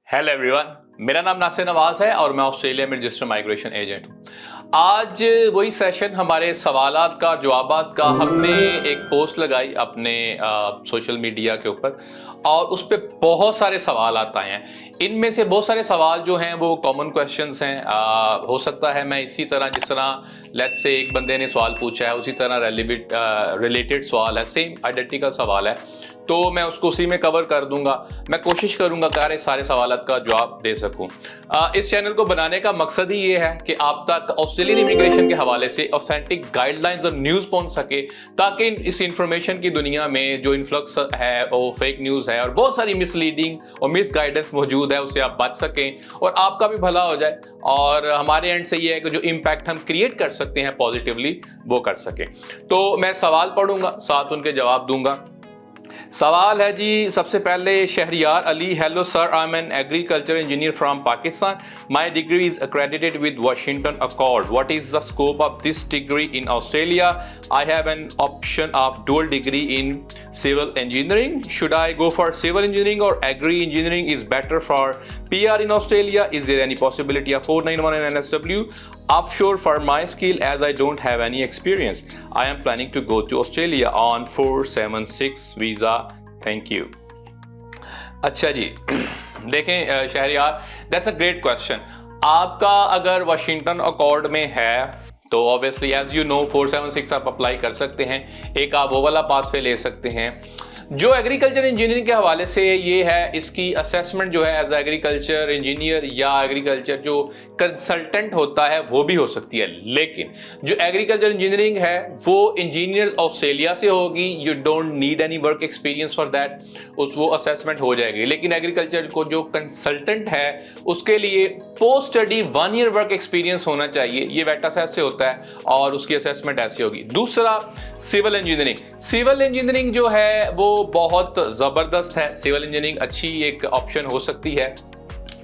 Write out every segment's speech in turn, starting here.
Hello everyone, मेरा नाम नासिर नवाज है और मैं ऑस्ट्रेलिया में रजिस्टर्ड माइग्रेशन एजेंट हूँ। आज वही सेशन हमारे सवालात का जवाबात का हमने एक पोस्ट लगाई अपने सोशल मीडिया के ऊपर और उस पर बहुत सारे सवाल आए हैं। इनमें से बहुत सारे सवाल जो हैं वो कॉमन क्वेश्चंस हैं। हो सकता है मैं इसी तरह जिस तरह लेट्स से एक बंदे ने सवाल पूछा है उसी तरह रिलेटेड सवाल है, सेम आइडेंटिकल सवाल है, तो मैं उसको उसी में कवर कर दूंगा। मैं कोशिश करूंगा कि सारे सवालात का जवाब दे सकूं। इस चैनल को बनाने का मकसद ही ये है कि आप तक ऑस्ट्रेलियन इमिग्रेशन के हवाले से ऑथेंटिक गाइडलाइंस और न्यूज़ पहुंच सके, ताकि इस इंफॉर्मेशन की दुनिया में जो इन्फ्लक्स है वो फेक न्यूज़ है और बहुत सारी मिसलीडिंग और मिस गाइडेंस मौजूद है, उससे आप बच सकें और आपका भी भला हो जाए और हमारे एंड से ये है कि जो इम्पैक्ट हम क्रिएट कर सकते हैं पॉजिटिवली वो कर सकें। तो मैं सवाल पढ़ूंगा, साथ उनके जवाब दूंगा। सवाल है जी, सबसे पहले Shahriyar Ali, hello sir, I am an agriculture engineer from Pakistan. My degree is accredited with Washington Accord. What is the scope of this degree in Australia? I have an option of dual degree in civil engineering. Should I go for civil engineering or agri engineering is better for PR in Australia? Is there any possibility of 491 and NSW offshore for my skill as I don't have any experience? I am planning to go to Australia on 476 visa. Thank you. अच्छा जी, देखें Shahriyar, that's a great question. आपका अगर Washington accord में है तो obviously as you know 476 आप apply कर सकते हैं। एक आप वो वाला पाथवे ले सकते हैं। जो एग्रीकल्चर इंजीनियरिंग के हवाले से ये है, इसकी असेसमेंट जो है एज एग्रीकल्चर इंजीनियर या एग्रीकल्चर जो कंसल्टेंट होता है वो भी हो सकती है, लेकिन जो एग्रीकल्चर इंजीनियरिंग है वो इंजीनियर्स ऑस्ट्रेलिया से होगी। You don't need any work experience for that, वो असेसमेंट हो जाएगी। लेकिन एग्रीकल्चर को जो कंसल्टेंट है उसके लिए post study 1 year work experience होना चाहिए। ये वेटासेस से होता है और उसकी असेसमेंट ऐसी होगी। दूसरा, सिविल इंजीनियरिंग। सिविल इंजीनियरिंग जो है वो बहुत ज़बरदस्त है। सिविल इंजीनियरिंग अच्छी एक ऑप्शन हो सकती है,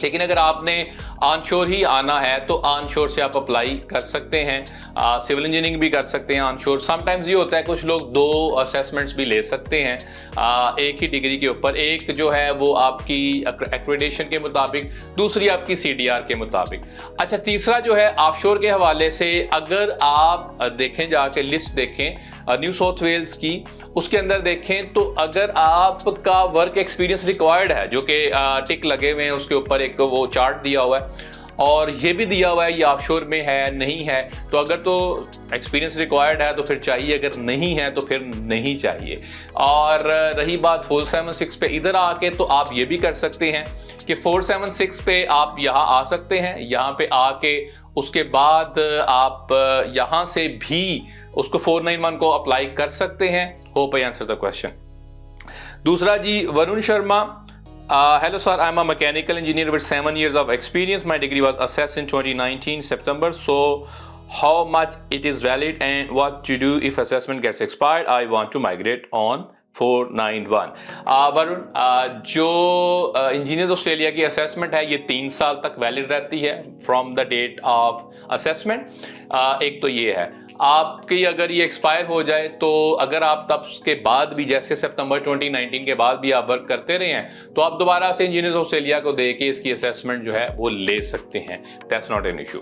लेकिन अगर आपने ऑनशोर ही आना है तो ऑनशोर से आप अप्लाई कर सकते हैं। सिविल इंजीनियरिंग भी कर सकते हैं ऑनशोर। समटाइम्स ये होता है कुछ लोग 2 असेसमेंट्स भी ले सकते हैं एक ही डिग्री के ऊपर। एक जो है वो आपकी एक्रेडिटेशन के मुताबिक, दूसरी आपकी CDR के मुताबिक। अच्छा, तीसरा जो है ऑफशोर के हवाले से, अगर आप देखें जाके लिस्ट देखें न्यू साउथ वेल्स की, उसके अंदर देखें तो अगर आपका वर्क एक्सपीरियंस रिक्वायर्ड है, जो कि टिक लगे हुए हैं उसके ऊपर, एक वो चार्ट दिया हुआ है और ये भी दिया हुआ है ये ऑफशोर में है नहीं है, तो अगर तो एक्सपीरियंस रिक्वायर्ड है तो फिर चाहिए, अगर नहीं है तो फिर नहीं चाहिए। और रही बात 476 पे, इधर आके तो आप ये भी कर सकते हैं कि 476 पे आप यहाँ आ सकते हैं। यहाँ पे आके उसके बाद आप यहाँ से भी उसको 491 को अप्लाई कर सकते हैं। Hope I answer the question. दूसरा जी, Varun Sharma, hello sir, I'm a mechanical engineer with 7 years of experience. My degree was assessed in 2019 September. So how much it is valid and what to do if assessment gets expired? I want to migrate on 491। Varun, जो engineers Australia की assessment है ये 3 साल तक valid रहती है from the date of assessment. एक तो ये है, आपकी अगर ये एक्सपायर हो जाए तो अगर आप तब के बाद भी, जैसे सितंबर 2019 के बाद भी आप वर्क करते रहे हैं, तो आप दोबारा से इंजीनियर्स ऑस्ट्रेलिया को दे के इसकी असेसमेंट जो है वो ले सकते हैं। That's not an issue.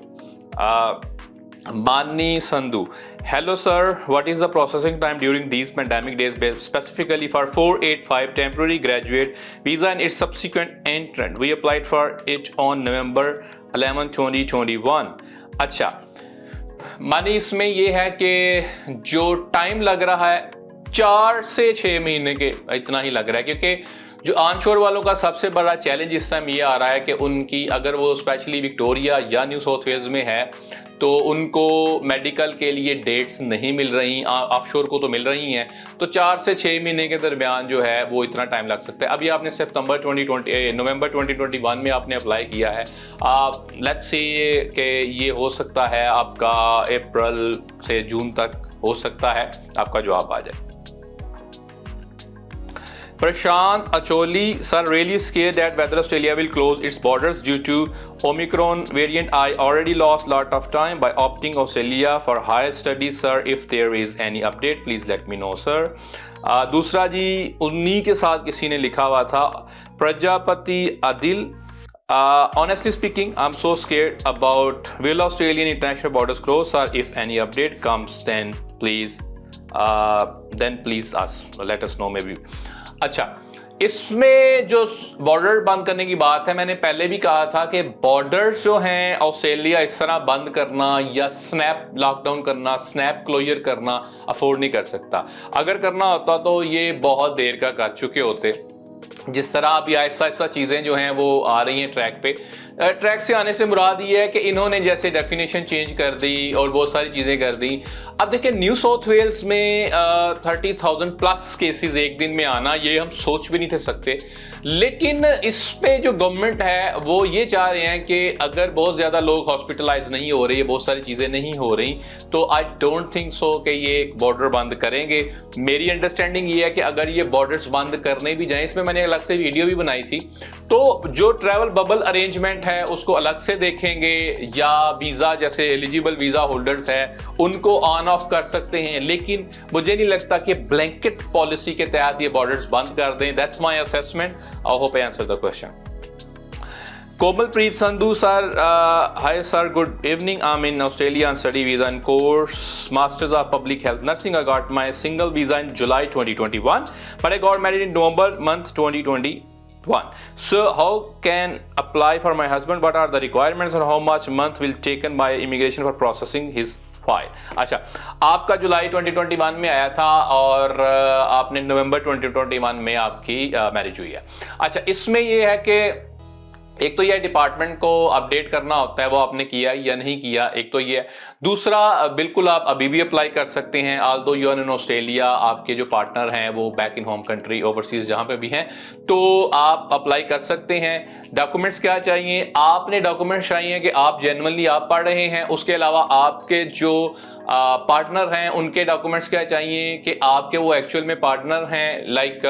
मानी Sandhu, hello sir, what is the processing time during these pandemic days specifically for 485 temporary graduate visa and its subsequent entrant? We applied for it on November 11, 2021। अच्छा मानी, इसमें ये है कि जो टाइम लग रहा है 4 से 6 महीने के इतना ही लग रहा है, क्योंकि जो ऑनशोर वालों का सबसे बड़ा चैलेंज इस टाइम ये आ रहा है कि उनकी, अगर वो स्पेशली विक्टोरिया या न्यू साउथ वेल्स में है तो उनको मेडिकल के लिए डेट्स नहीं मिल रही। ऑफशोर को तो मिल रही हैं, तो 4 से 6 महीने के दरमियान जो है वो इतना टाइम लग सकता है। अभी आपने नवंबर 2021 में आपने अप्लाई किया है, आप लेट्स से कि ये हो सकता है आपका अप्रैल से जून तक हो सकता है आपका जवाब आ जाए। Prashant Acholi, sir, really scared that whether Australia will close its borders due to Omicron variant. I already lost lot of time by opting Australia for higher studies, sir. If there is any update, please let me know, sir. दूसरा जी, उन्हीं के साथ किसी ने लिखा हुआ था, Prajapati Adil, Honestly speaking, I'm so scared about will Australian international borders close, or if any update comes, then please let us know maybe. अच्छा, इसमें जो बॉर्डर बंद करने की बात है, मैंने पहले भी कहा था कि बॉर्डर्स जो हैं ऑस्ट्रेलिया इस तरह बंद करना या स्नैप लॉकडाउन करना, स्नैप क्लोजर करना अफोर्ड नहीं कर सकता। अगर करना होता तो ये बहुत देर का कर चुके होते। जिस तरह अभी ऐसा ऐसा चीज़ें जो हैं वो आ रही हैं ट्रैक पे, ट्रैक से आने से मुराद ये है कि इन्होंने जैसे डेफिनेशन चेंज कर दी और बहुत सारी चीज़ें कर दी। अब देखिए न्यू साउथ वेल्स में 30,000 प्लस केसेस एक दिन में आना, ये हम सोच भी नहीं थे सकते। लेकिन इस पे जो गवर्नमेंट है वो ये चाह रहे हैं कि अगर बहुत ज़्यादा लोग हॉस्पिटलाइज नहीं हो रहे, बहुत सारी चीज़ें नहीं हो रही, तो आई डोंट थिंक सो कि ये बॉर्डर बंद करेंगे। मेरी अंडरस्टैंडिंग ये है कि अगर ये बॉर्डर्स बंद करने भी जाएं, इसमें मैंने अलग से वीडियो भी बनाई थी, तो जो ट्रैवल बबल अरेंजमेंट है उसको अलग से देखेंगे, या वीज़ा जैसे एलिजिबल वीज़ा होल्डर्स है उनको ऑन ऑफ कर सकते हैं। लेकिन मुझे नहीं लगता कि ब्लैंकेट पॉलिसी के तहत ये बॉर्डर्स बंद कर दें। That's my assessment. I hope I answer the question. Komalpreet Sandhu sir, hi sir, good evening. I'm in Australia on study visa and course Masters of Public Health Nursing. I got my single visa in July 2021, but I got married in November month 2021. So how can apply for my husband? What are the requirements and how much month will taken by immigration for processing his file? अच्छा, आपका जुलाई 2021 में आया था और आपने नवंबर 2021 में आपकी marriage हुई है। अच्छा, इसमें ये है कि एक तो ये डिपार्टमेंट को अपडेट करना होता है, वो आपने किया या नहीं किया, एक तो ये। दूसरा, बिल्कुल आप अभी भी अप्लाई कर सकते हैं, although you are in Australia, आपके जो पार्टनर हैं वो back in home country, overseas जहाँ पे भी हैं, तो आप अप्लाई कर सकते हैं। डॉक्यूमेंट्स क्या चाहिए? आपने डॉक्यूमेंट्स चाहिए कि आप जेन्युइनली आप पढ़ रहे हैं, उसके अलावा आपके जो पार्टनर हैं उनके डॉक्यूमेंट्स क्या चाहिए कि आपके वो एक्चुअल में पार्टनर हैं, लाइक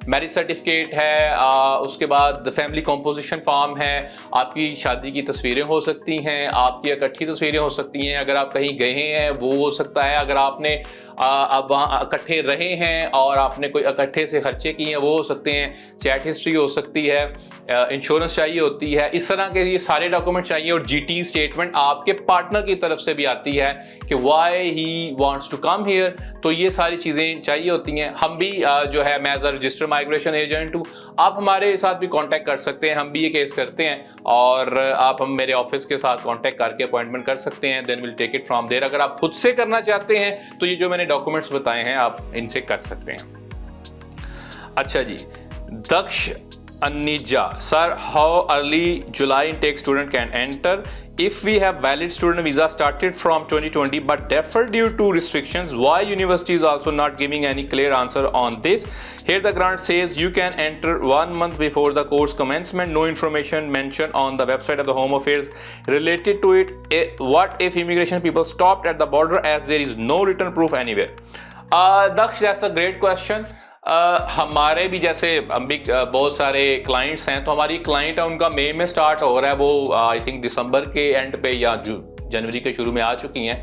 मैरिज सर्टिफिकेट है, उसके बाद फैमिली कॉम्पोजिशन फॉर्म है, आपकी शादी की तस्वीरें हो सकती हैं, आपकी इकट्ठी तस्वीरें हो सकती हैं, अगर आप कहीं गए हैं वो हो सकता है, अगर आपने अब वहाँ इकट्ठे रहे हैं और आपने कोई इकट्ठे से खर्चे किए हैं वो हो सकते हैं, चैट हिस्ट्री हो सकती है, इंश्योरेंस चाहिए होती है, इस तरह के ये सारे डॉक्यूमेंट चाहिए। और जीटी स्टेटमेंट आपके पार्टनर की तरफ से भी आती है कि why he wants to come here, तो ये सारी चीज़ें चाहिए होती हैं। हम भी जो है, मैं as a registered migration agent हूँ, आप हमारे साथ भी कांटेक्ट कर सकते हैं, हम भी ये केस करते हैं, और आप हम मेरे ऑफिस के साथ कांटेक्ट करके अपॉइंटमेंट कर सकते हैं, then will take it from there. अगर आप खुद से करना चाहते हैं तो ये जो मैंने डॉक्यूमेंट्स बताए हैं आप इनसे कर सकते हैं। अच्छा जी, दक्ष Anija, sir, how early July intake student can enter? If we have valid student visa started from 2020 but deferred due to restrictions, why university is also not giving any clear answer on this? Here the grant says you can enter 1 month before the course commencement. No information mentioned on the website of the Home Affairs related to it. What if immigration people stopped at the border as there is no written proof anywhere? Daksh, that's a great question. हमारे भी जैसे हम भी बहुत सारे clients हैं, तो हमारी क्लाइंट है उनका मई में स्टार्ट हो रहा है, वो आई थिंक दिसंबर के एंड पे या जनवरी के शुरू में आ चुकी हैं,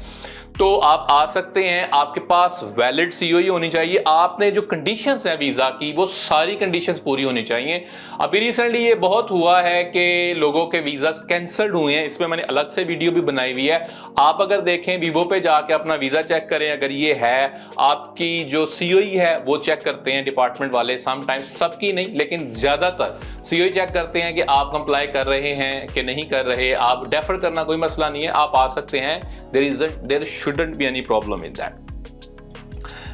तो आप आ सकते हैं। आपके पास वैलिड सीओई होनी चाहिए, आपने जो कंडीशंस हैं वीज़ा की वो सारी कंडीशंस पूरी होनी चाहिए। अभी रिसेंटली ये बहुत हुआ है कि लोगों के वीज़ा कैंसल्ड हुए हैं, इसमें मैंने अलग से वीडियो भी बनाई हुई है, आप अगर देखें वीवो पे जाके अपना वीज़ा चेक करें, अगर ये है आपकी जो सीओई है वो चेक करते हैं डिपार्टमेंट वाले, समटाइम्स, सबकी नहीं लेकिन ज़्यादातर सीओई चेक करते हैं कि आप कंप्लाई कर रहे हैं कि नहीं कर रहे। आप डेफर करना कोई मसला नहीं है, आप आ सकते हैं, there shouldn't be any problem in that.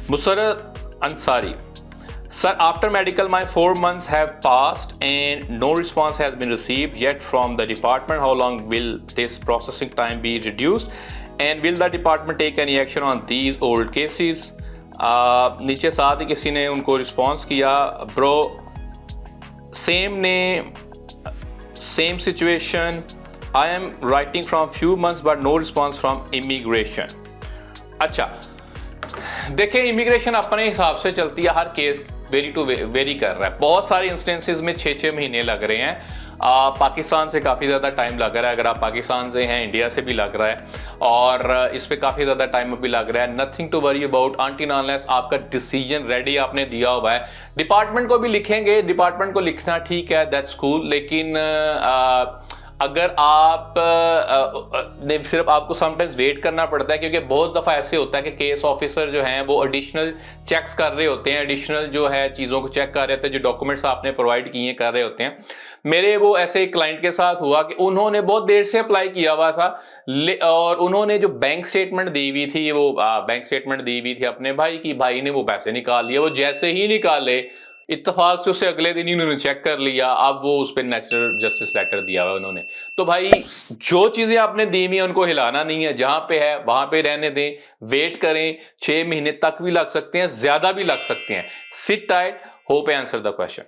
Musarrat Ansari, sir, after medical my 4 months have passed and no response has been received yet from the department. How long will this processing time be reduced and will the department take any action on these old cases? नीचे साथ ही किसी ने उनको response किया, bro same name same situation, I am writing from few months but no response from immigration. अच्छा, देखें immigration अपने हिसाब से चलती है, हर केस वेरी कर रहा है, बहुत सारे इंस्टेंसेस में 6-6 महीने लग रहे हैं। पाकिस्तान से काफ़ी ज़्यादा टाइम लग रहा है, अगर आप पाकिस्तान से हैं, इंडिया से भी लग रहा है, और इस पर काफ़ी ज़्यादा टाइम अभी लग रहा है। Nothing to worry about until unless आपका डिसीजन रेडी आपने दिया हुआ है। डिपार्टमेंट को भी लिखेंगे, डिपार्टमेंट को लिखना ठीक है, दैट्स कूल, लेकिन अगर आप सिर्फ आपको समटाइम्स वेट करना पड़ता है, क्योंकि बहुत दफ़ा ऐसे होता है कि केस ऑफिसर जो हैं वो एडिशनल चेक्स कर रहे होते हैं, एडिशनल जो है चीज़ों को चेक कर रहे होते हैं, जो डॉक्यूमेंट्स आपने प्रोवाइड किए कर रहे होते हैं। मेरे वो ऐसे एक क्लाइंट के साथ हुआ कि उन्होंने बहुत देर से अप्लाई किया हुआ था, और उन्होंने जो बैंक स्टेटमेंट दी हुई थी, वो बैंक स्टेटमेंट दी हुई थी अपने भाई की, भाई ने वो पैसे निकाल लिए। वो जैसे ही निकाले, इत्तेफाक से उससे अगले दिन ही उन्होंने चेक कर लिया, अब वो उस पर नेचुरल जस्टिस लेटर दिया हुआ उन्होंने। तो भाई जो चीजें आपने दी हुई उनको हिलाना नहीं है, जहां पे है वहां पे रहने दें, वेट करें, 6 महीने तक भी लग सकते हैं, ज्यादा भी लग सकते हैं। Seat tight, hope I answer the question.